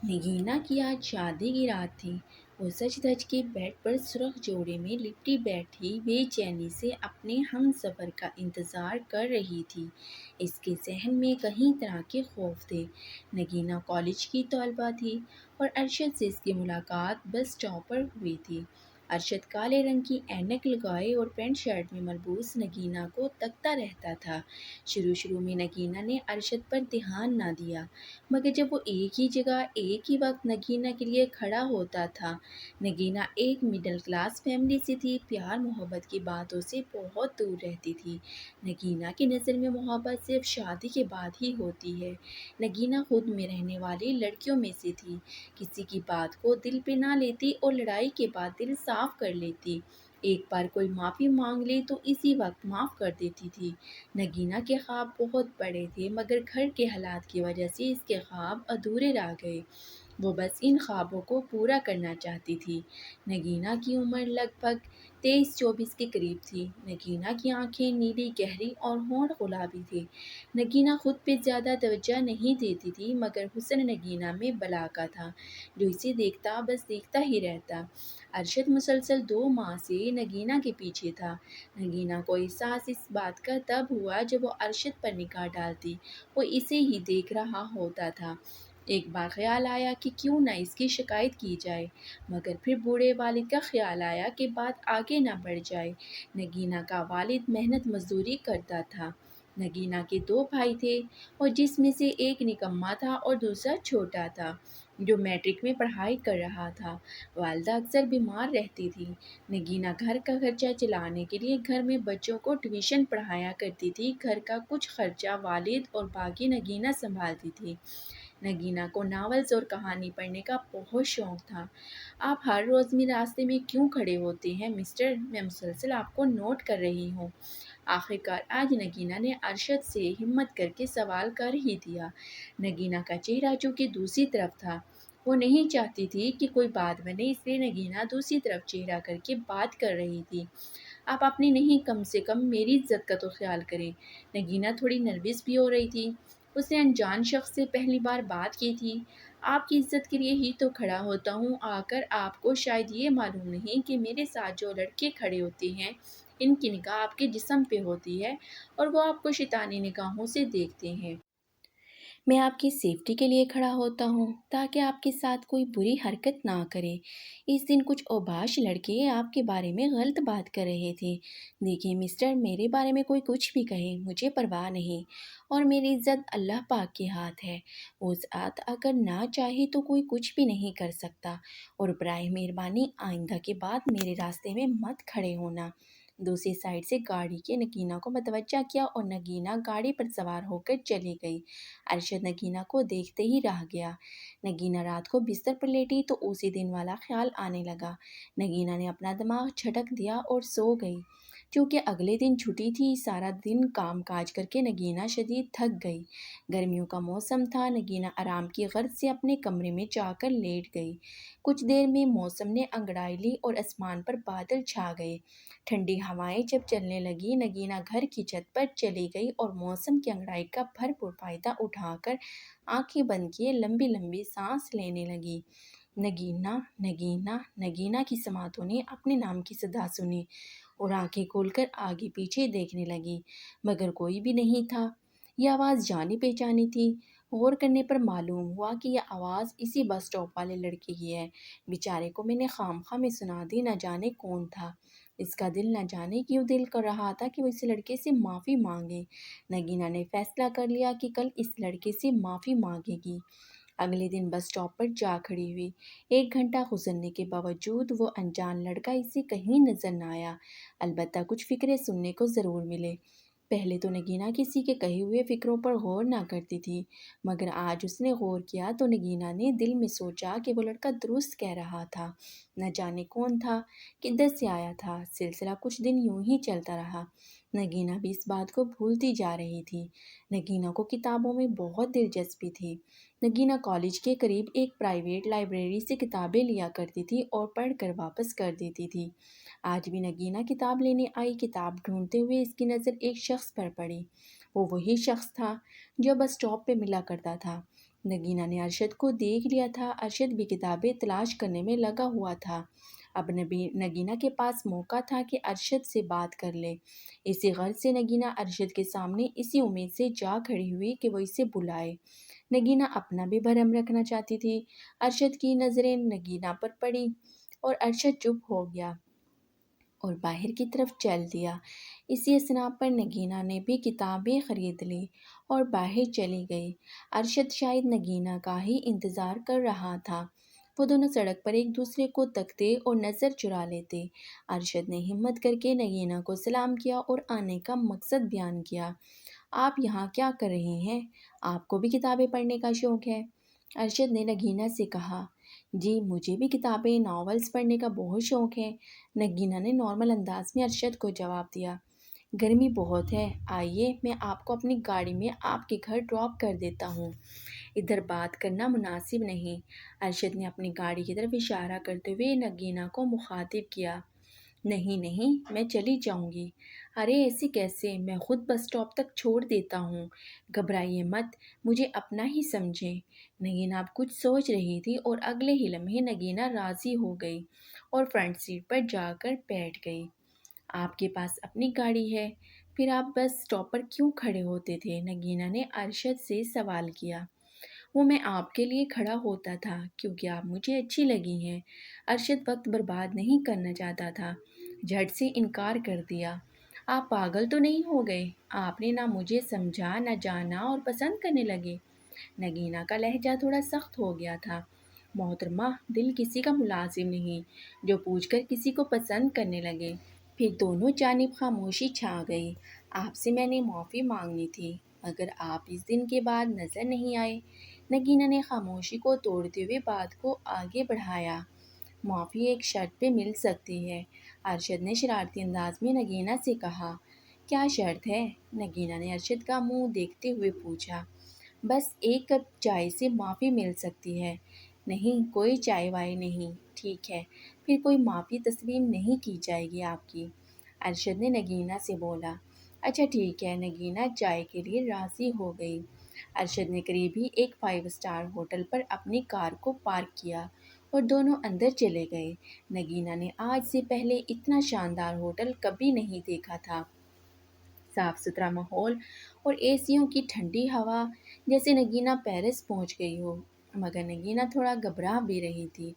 نگینا کی آج شادی کی رات تھی۔ وہ سج دھج کے بیڈ پر سرخ جوڑے میں لپٹی بیٹھی بے چینی سے اپنے ہم سفر کا انتظار کر رہی تھی۔ اس کے ذہن میں کئی طرح کے خوف تھے۔ نگینا کالج کی طالبہ تھی اور ارشد سے اس کی ملاقات بس اسٹاپ پر ہوئی تھی۔ ارشد کالے رنگ کی اینک لگائے اور پینٹ شرٹ میں ملبوس نگینا کو تکتا رہتا تھا۔ شروع میں نگینا نے ارشد پر دھیان نہ دیا، مگر جب وہ ایک ہی جگہ ایک ہی وقت نگینا کے لیے کھڑا ہوتا تھا۔ نگینا ایک مڈل کلاس فیملی سے تھی، پیار محبت کی باتوں سے بہت دور رہتی تھی۔ نگینا کی نظر میں محبت صرف شادی کے بعد ہی ہوتی ہے۔ نگینا خود میں رہنے والی لڑکیوں میں سے تھی، کسی کی بات کو دل پہ نہ لیتی اور لڑائی کے بعد دل صاف کر لیتی۔ ایک بار کوئی معافی مانگ لے تو اسی وقت معاف کر دیتی تھی۔ نگینا کے خواب بہت بڑے تھے، مگر گھر کے حالات کی وجہ سے اس کے خواب ادھورے رہ گئے۔ وہ بس ان خوابوں کو پورا کرنا چاہتی تھی۔ نگینا کی عمر لگ بھگ 23-24 کے قریب تھی۔ نگینا کی آنکھیں نیلی گہری اور ہونٹ گلابی تھے۔ نگینا خود پہ زیادہ توجہ نہیں دیتی تھی، مگر حسن نگینا میں بلا کا تھا، جو اسے دیکھتا بس دیکھتا ہی رہتا۔ ارشد مسلسل 2 ماہ سے نگینا کے پیچھے تھا۔ نگینا کو احساس اس بات کا تب ہوا جب وہ ارشد پر نگاہ ڈالتی، وہ اسے ہی دیکھ رہا ہوتا تھا۔ ایک بار خیال آیا کہ کیوں نہ اس کی شکایت کی جائے، مگر پھر بوڑھے والد کا خیال آیا کہ بات آگے نہ بڑھ جائے۔ نگینا کا والد محنت مزدوری کرتا تھا۔ نگینا کے 2 بھائی تھے اور جس میں سے ایک نکما تھا اور دوسرا چھوٹا تھا، جو میٹرک میں پڑھائی کر رہا تھا۔ والدہ اکثر بیمار رہتی تھی۔ نگینا گھر کا خرچہ چلانے کے لیے گھر میں بچوں کو ٹیوشن پڑھایا کرتی تھی۔ گھر کا کچھ خرچہ والد اور باقی نگینا سنبھالتی تھی۔ نگینا کو ناولز اور کہانی پڑھنے کا بہت شوق تھا۔ آپ ہر روز میرے راستے میں کیوں کھڑے ہوتے ہیں مسٹر؟ میں مسلسل آپ کو نوٹ کر رہی ہوں۔ آخرکار آج نگینا نے ارشد سے ہمت کر کے سوال کر ہی دیا۔ نگینا کا چہرہ چونکہ دوسری طرف تھا، وہ نہیں چاہتی تھی کہ کوئی بات بنے، اس لیے نگینا دوسری طرف چہرہ کر کے بات کر رہی تھی۔ آپ اپنی نہیں، کم سے کم میری عزت کا تو خیال کریں۔ نگینا تھوڑی نروس بھی ہو رہی تھی۔ اس نے انجان شخص سے پہلی بار بات کی تھی۔ آپ کی عزت کے لیے ہی تو کھڑا ہوتا ہوں آ کر۔ آپ کو شاید یہ معلوم نہیں کہ میرے ساتھ جو لڑکے کھڑے ہوتے ہیں، ان کی نگاہ آپ کے جسم پہ ہوتی ہے اور وہ آپ کو شیطانی نگاہوں سے دیکھتے ہیں۔ میں آپ کی سیفٹی کے لیے کھڑا ہوتا ہوں تاکہ آپ کے ساتھ کوئی بری حرکت نہ کرے۔ اس دن کچھ اوباش لڑکے آپ کے بارے میں غلط بات کر رہے تھے۔ دیکھیں مسٹر، میرے بارے میں کوئی کچھ بھی کہے، مجھے پرواہ نہیں، اور میری عزت اللہ پاک کے ہاتھ ہے۔ وہ ذات اگر نہ چاہے تو کوئی کچھ بھی نہیں کر سکتا، اور برائے مہربانی آئندہ کے بعد میرے راستے میں مت کھڑے ہونا۔ دوسری سائڈ سے گاڑی کے نگینا کو متوجہ کیا اور نگینا گاڑی پر سوار ہو کر چلی گئی۔ ارشد نگینا کو دیکھتے ہی رہ گیا۔ نگینا رات کو بستر پر لیٹی تو اسی دن والا خیال آنے لگا۔ نگینا نے اپنا دماغ جھٹک دیا اور سو گئی۔ چونکہ اگلے دن چھٹی تھی، سارا دن کام کاج کر کے نگینا شدید تھک گئی۔ گرمیوں کا موسم تھا۔ نگینا آرام کی غرض سے اپنے کمرے میں جا کر لیٹ گئی۔ کچھ دیر میں موسم نے انگڑائی لی اور آسمان پر بادل چھا گئے۔ ٹھنڈی ہوائیں جب چلنے لگی، نگینا گھر کی چھت پر چلی گئی اور موسم کی انگڑائی کا بھرپور فائدہ اٹھا کر آنکھیں بند کیے لمبی لمبی سانس لینے لگی۔ نگینا، نگینا، نگینا کی سماعتوں نے اپنے نام کی صدا سنی اور آنکھیں کھول کر آگے پیچھے دیکھنے لگی، مگر کوئی بھی نہیں تھا۔ یہ آواز جانی پہچانی تھی۔ غور کرنے پر معلوم ہوا کہ یہ آواز اسی بس اسٹاپ والے لڑکے کی ہے۔ بیچارے کو میں نے خواہ میں سنا دی، نہ جانے کون تھا۔ اس کا دل نہ جانے کیوں دل کر رہا تھا کہ وہ اس لڑکے سے معافی مانگے۔ نگینا نے فیصلہ کر لیا کہ کل اس لڑکے سے معافی مانگے گی۔ اگلے دن بس اسٹاپ پر جا کھڑی ہوئی۔ 1 گھنٹہ گزرنے کے باوجود وہ انجان لڑکا اسے کہیں نظر نہ آیا۔ البتہ کچھ فکرے سننے کو ضرور ملے۔ پہلے تو نگینا کسی کے کہے ہوئے فکروں پر غور نہ کرتی تھی، مگر آج اس نے غور کیا تو نگینا نے دل میں سوچا کہ وہ لڑکا درست کہہ رہا تھا۔ نہ جانے کون تھا، کدھر سے آیا تھا۔ سلسلہ کچھ دن یوں ہی چلتا رہا۔ نگینا بھی اس بات کو بھولتی جا رہی تھی۔ نگینا کو کتابوں میں بہت دلچسپی تھی۔ نگینا کالج کے قریب ایک پرائیویٹ لائبریری سے کتابیں لیا کرتی تھی اور پڑھ کر واپس کر دیتی تھی۔ آج بھی نگینا کتاب لینے آئی۔ کتاب ڈھونڈتے ہوئے اس کی نظر ایک شخص پر پڑی۔ وہ وہی شخص تھا جو بس اسٹاپ پہ ملا کرتا تھا۔ نگینہ نے ارشد کو دیکھ لیا تھا۔ ارشد بھی کتابیں تلاش کرنے میں لگا ہوا تھا۔ اب نگینہ کے پاس موقع تھا کہ ارشد سے بات کر لے۔ اسی غرض سے نگینہ ارشد کے سامنے اسی امید سے جا کھڑی ہوئی کہ وہ اسے بلائے۔ نگینہ اپنا بھی بھرم رکھنا چاہتی تھی۔ ارشد کی نظریں نگینہ پر پڑی اور ارشد چپ ہو گیا اور باہر کی طرف چل دیا۔ اسی اثنا پر نگینہ نے بھی کتابیں خرید لی اور باہر چلی گئی۔ ارشد شاید نگینہ کا ہی انتظار کر رہا تھا۔ وہ دونوں سڑک پر ایک دوسرے کو تکتے اور نظر چرا لیتے۔ ارشد نے ہمت کر کے نگینہ کو سلام کیا اور آنے کا مقصد بیان کیا۔ آپ یہاں کیا کر رہے ہیں؟ آپ کو بھی کتابیں پڑھنے کا شوق ہے؟ ارشد نے نگینہ سے کہا۔ جی مجھے بھی کتابیں ناولز پڑھنے کا بہت شوق ہے، نگینہ نے نارمل انداز میں ارشد کو جواب دیا۔ گرمی بہت ہے، آئیے میں آپ کو اپنی گاڑی میں آپ کے گھر ڈراپ کر دیتا ہوں۔ ادھر بات کرنا مناسب نہیں، ارشد نے اپنی گاڑی کی طرف اشارہ کرتے ہوئے نگینہ کو مخاطب کیا۔ نہیں نہیں میں چلی جاؤں گی۔ ارے ایسے کیسے، میں خود بس اسٹاپ تک چھوڑ دیتا ہوں، گھبرائیے مت، مجھے اپنا ہی سمجھیں۔ نگینہ اب کچھ سوچ رہی تھی اور اگلے ہی لمحے نگینہ راضی ہو گئی اور فرنٹ سیٹ پر جا کر بیٹھ گئی۔ آپ کے پاس اپنی گاڑی ہے، پھر آپ بس اسٹاپ پر کیوں کھڑے ہوتے تھے؟ نگینہ نے ارشد سے سوال کیا۔ وہ میں آپ کے لیے کھڑا ہوتا تھا کیونکہ آپ مجھے اچھی لگی ہیں۔ ارشد وقت برباد نہیں کرنا چاہتا تھا، جھٹ سے انکار کر دیا۔ آپ پاگل تو نہیں ہو گئے؟ آپ نے نہ مجھے سمجھا نہ جانا اور پسند کرنے لگے۔ نگینہ کا لہجہ تھوڑا سخت ہو گیا تھا۔ محترمہ، دل کسی کا ملازم نہیں جو پوچھ کر کسی کو پسند کرنے لگے۔ پھر دونوں جانب خاموشی چھا گئی۔ آپ سے میں نے معافی مانگنی تھی مگر آپ اس دن کے بعد نظر نہیں آئے۔ نگینہ نے خاموشی کو توڑتے ہوئے بات کو آگے بڑھایا۔ معافی ایک شرط پہ مل سکتی ہے، ارشد نے شرارتی انداز میں نگینہ سے کہا۔ کیا شرط ہے؟ نگینہ نے ارشد کا منہ دیکھتے ہوئے پوچھا۔ بس ایک کپ چائے سے معافی مل سکتی ہے۔ نہیں کوئی چائے وائے نہیں، ٹھیک ہے پھر کوئی معافی تسلیم نہیں کی جائے گی آپ کی، ارشد نے نگینہ سے بولا۔ اچھا ٹھیک ہے، نگینہ چائے کے لیے راضی ہو گئی۔ ارشد نے قریب ہی ایک 5 اسٹار ہوٹل پر اپنی کار کو پارک کیا اور دونوں اندر چلے گئے۔ نگینہ نے آج سے پہلے اتنا شاندار ہوٹل کبھی نہیں دیکھا تھا۔ صاف ستھرا ماحول اور اے سیوں کی ٹھنڈی ہوا، جیسے نگینہ پیرس پہنچ گئی ہو۔ مگر نگینہ تھوڑا گھبرا بھی رہی تھی۔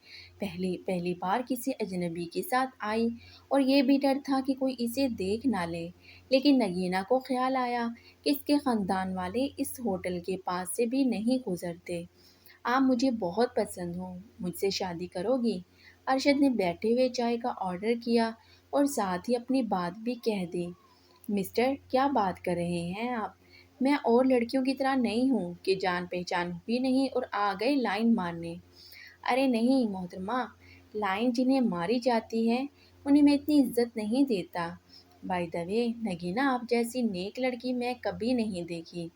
پہلی بار کسی اجنبی کے ساتھ آئی اور یہ بھی ڈر تھا کہ کوئی اسے دیکھ نہ لے۔ لیکن نگینہ کو خیال آیا کہ اس کے خاندان والے اس ہوٹل کے پاس سے بھی نہیں گزرتے۔ آپ مجھے بہت پسند ہو، مجھ سے شادی کرو گی؟ ارشد نے بیٹھے ہوئے چائے کا آرڈر کیا اور ساتھ ہی اپنی بات بھی کہہ دی۔ مسٹر، کیا بات کر رہے ہیں آپ؟ میں اور لڑکیوں کی طرح نہیں ہوں کہ جان پہچان بھی نہیں اور آ گئے لائن مارنے۔ ارے نہیں محترمہ، لائن جنہیں ماری جاتی ہے انہیں میں اتنی عزت نہیں دیتا۔ بائی دا وے نگینہ، آپ جیسی نیک لڑکی میں کبھی نہیں دیکھی۔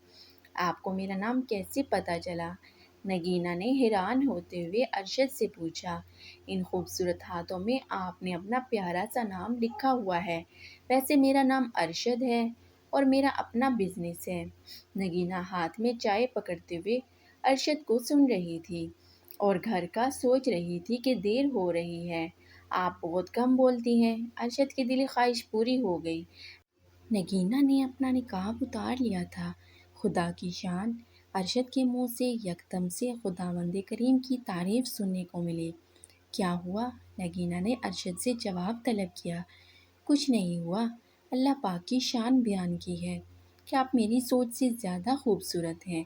آپ کو میرا نام کیسے پتہ چلا؟ نگینہ نے حیران ہوتے ہوئے ارشد سے پوچھا۔ ان خوبصورت ہاتھوں میں آپ نے اپنا پیارا سا نام لکھا ہوا ہے۔ ویسے میرا نام ارشد ہے اور میرا اپنا بزنس ہے۔ نگینہ ہاتھ میں چائے پکڑتے ہوئے ارشد کو سن رہی تھی اور گھر کا سوچ رہی تھی کہ دیر ہو رہی ہے۔ آپ بہت کم بولتی ہیں۔ ارشد کی دلی خواہش پوری ہو گئی۔ نگینہ نے اپنا نقاب اتار لیا تھا۔ خدا کی شان! ارشد کے منہ سے یکدم سے خداوند کریم کی تعریف سننے کو ملی۔ کیا ہوا؟ نگینہ نے ارشد سے جواب طلب کیا۔ کچھ نہیں ہوا، اللہ پاک کی شان بیان کی ہے کہ آپ میری سوچ سے زیادہ خوبصورت ہیں۔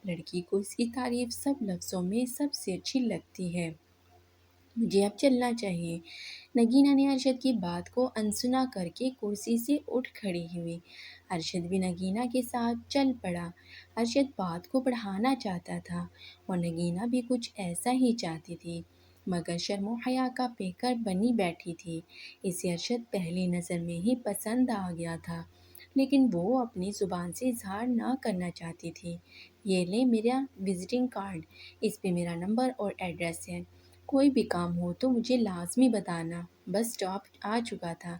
لڑکی کو اس کی تعریف سب لفظوں میں سب سے اچھی لگتی ہے۔ مجھے اب چلنا چاہیے۔ نگینہ نے ارشد کی بات کو انسنا کر کے کرسی سے اٹھ کھڑی ہوئی۔ ارشد بھی نگینہ کے ساتھ چل پڑا۔ ارشد بات کو بڑھانا چاہتا تھا اور نگینہ بھی کچھ ایسا ہی چاہتی تھی، مگر شرم و حیا کا پیکر بنی بیٹھی تھی۔ اسے ارشد پہلی نظر میں ہی پسند آ گیا تھا، لیکن وہ اپنی زبان سے اظہار نہ کرنا چاہتی تھی۔ یہ لیں میرا وزٹنگ کارڈ، اس پہ میرا نمبر اور ایڈریس ہے، کوئی بھی کام ہو تو مجھے لازمی بتانا۔ بس اسٹاپ آ چکا تھا۔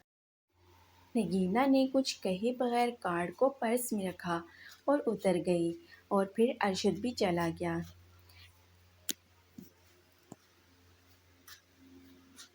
نگینہ نے کچھ کہے بغیر کارڈ کو پرس میں رکھا اور اتر گئی اور پھر ارشد بھی چلا گیا۔